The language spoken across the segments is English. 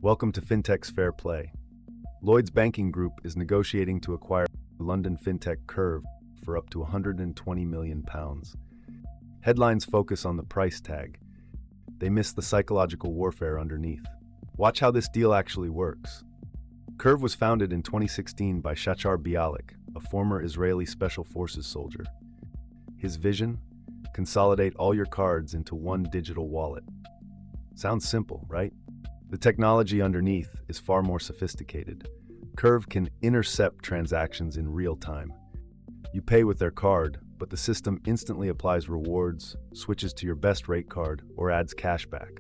Welcome to Fintech's Fair Play. Lloyds Banking Group is negotiating to acquire London Fintech Curve for up to £120 million. Headlines focus on the price tag. They miss the psychological warfare underneath. Watch how this deal actually works. Curve was founded in 2016 by Shachar Bialik, a former Israeli Special Forces soldier. His vision? Consolidate all your cards into one digital wallet. Sounds simple, right? The technology underneath is far more sophisticated. Curve can intercept transactions in real time. You pay with their card, but the system instantly applies rewards, switches to your best rate card, or adds cashback.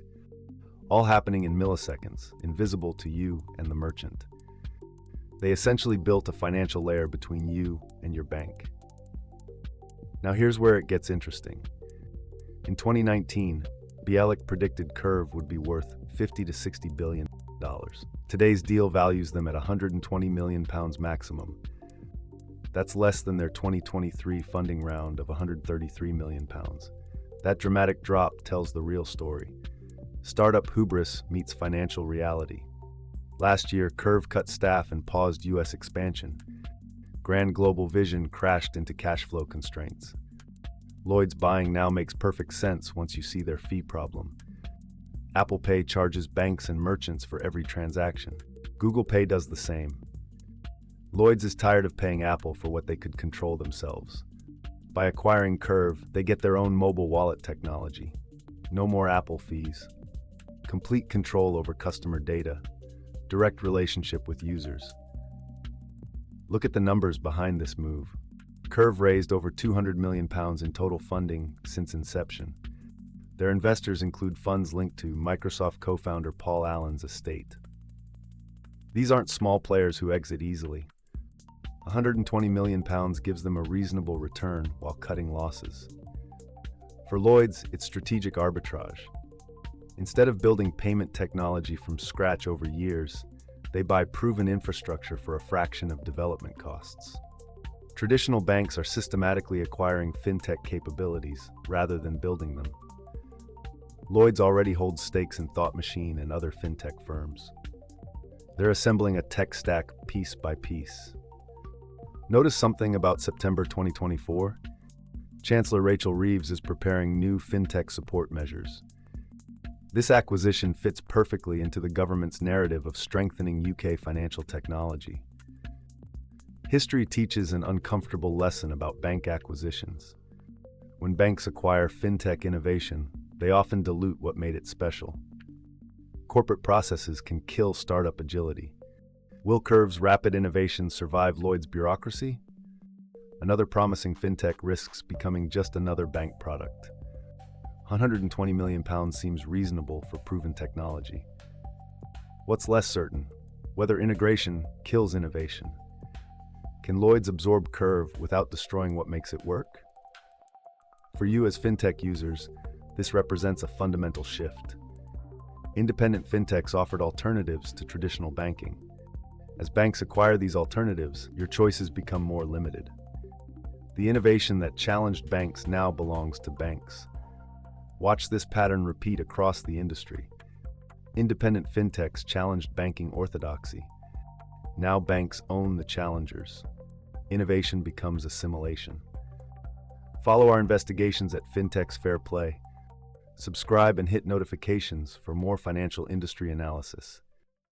All happening in milliseconds, invisible to you and the merchant. They essentially built a financial layer between you and your bank. Now here's where it gets interesting. In 2019, Bialik predicted Curve would be worth $50 to $60 billion. Today's deal values them at £120 million maximum. That's less than their 2023 funding round of £133 million. That dramatic drop tells the real story. Startup hubris meets financial reality. Last year, Curve cut staff and paused U.S. expansion. Grand global vision crashed into cash flow constraints. Lloyds buying now makes perfect sense once you see their fee problem. Apple Pay charges banks and merchants for every transaction. Google Pay does the same. Lloyds is tired of paying Apple for what they could control themselves. By acquiring Curve, they get their own mobile wallet technology. No more Apple fees. Complete control over customer data. Direct relationship with users. Look at the numbers behind this move. Curve raised over £200 million in total funding since inception. Their investors include funds linked to Microsoft co-founder Paul Allen's estate. These aren't small players who exit easily. £120 million gives them a reasonable return while cutting losses. For Lloyds, it's strategic arbitrage. Instead of building payment technology from scratch over years, they buy proven infrastructure for a fraction of development costs. Traditional banks are systematically acquiring fintech capabilities rather than building them. Lloyds already holds stakes in Thought Machine and other fintech firms. They're assembling a tech stack piece by piece. Notice something about September 2024? Chancellor Rachel Reeves is preparing new fintech support measures. This acquisition fits perfectly into the government's narrative of strengthening UK financial technology. History teaches an uncomfortable lesson about bank acquisitions. When banks acquire fintech innovation, they often dilute what made it special. Corporate processes can kill startup agility. Will Curve's rapid innovation survive Lloyd's bureaucracy? Another promising fintech risks becoming just another bank product. £120 million seems reasonable for proven technology. What's less certain? Whether integration kills innovation. Can Lloyds absorb Curve without destroying what makes it work? For you as fintech users, this represents a fundamental shift. Independent fintechs offered alternatives to traditional banking. As banks acquire these alternatives, your choices become more limited. The innovation that challenged banks now belongs to banks. Watch this pattern repeat across the industry. Independent fintechs challenged banking orthodoxy. Now banks own the challengers. Innovation becomes assimilation. Follow our investigations at Fintech's Fair Play. Subscribe and hit notifications for more financial industry analysis.